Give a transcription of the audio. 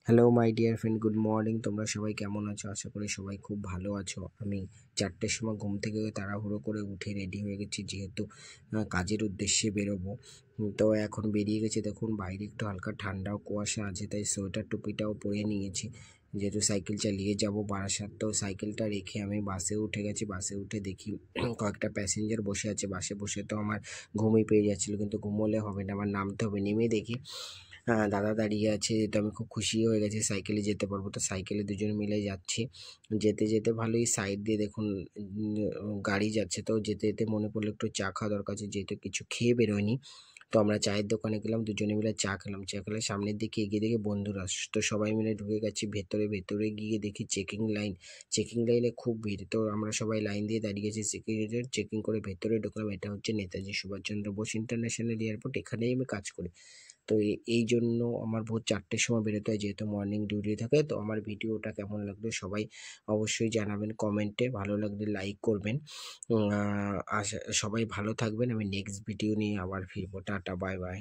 Hello my dear friend, good morning. তোমরা সবাই কেমন আছো? আশা করি সবাই খুব ভালো আছো। আমি 4টের সময় ঘুম থেকে তাড়াহুড়ো করে উঠে রেডি হয়ে গেছি, যেহেতু কাজের উদ্দেশ্যে বেরোবো। তো এখন বেরিয়ে গেছি। দেখুন বাইরে একটু হালকা ঠান্ডাও কুয়াশা আছে, তাই সোয়েটার টুপিটাও পরে নিয়েছি, যেহেতু সাইকেল চালিয়ে যাব বারাসাত। তো সাইকেলটা রেখে আমি বাসে উঠে গেছি। বাসে উঠে দেখি কয়েকটা প্যাসেঞ্জার বসে আছে। বাসে বসে তো আমার ঘুমই পেয়ে যাচ্ছিলো, কিন্তু ঘুমোলে হবে না, আমার নামতে হবে। নেমে দেখি দাদা দাঁড়িয়ে আছে, তো আমি খুব খুশি হয়ে গেছি, সাইকেলে যেতে পারবো। তো সাইকেলে দুজন মিলে যাচ্ছি। যেতে যেতে ভালোই সাইড দিয়ে দেখুন গাড়ি যাচ্ছে। তো যেতে যেতে মনে পড়লো একটু চা খাওয়া দরকার আছে, যেহেতু কিছু খেয়ে বেরোয়নি। তো আমরা চায়ের দোকানে গেলাম, দুজনে মিলে চা খেলাম। চা খেলে সামনের দিকে এগিয়ে দেখি বন্ধুরা, তো সবাই মিলে ঢুকে গেছি ভেতরে। ভেতরে গিয়ে দেখি চেকিং লাইন। চেকিং লাইনে খুব ভিড়, তো আমরা সবাই লাইন দিয়ে দাঁড়িয়ে আছি। সিকিউরিটি চেকিং করে ভেতরে ঢুকলাম। এটা হচ্ছে নেতাজি সুভাষচন্দ্র বোস ইন্টারন্যাশনাল এয়ারপোর্ট, এখানেই আমি কাজ করি। তো এই জন্য আমার ভোর 4টের সময় বেরোতে হয়, যেহেতু মর্নিং ডিউটি থাকে। তো আমার ভিডিওটা কেমন লাগলো সবাই অবশ্যই জানাবেন কমেন্টে, ভালো লাগলে লাইক করবেন। সবাই ভালো থাকবেন। আমি নেক্সট ভিডিও নিয়ে আবার ফিরবো। Tata, bye bye.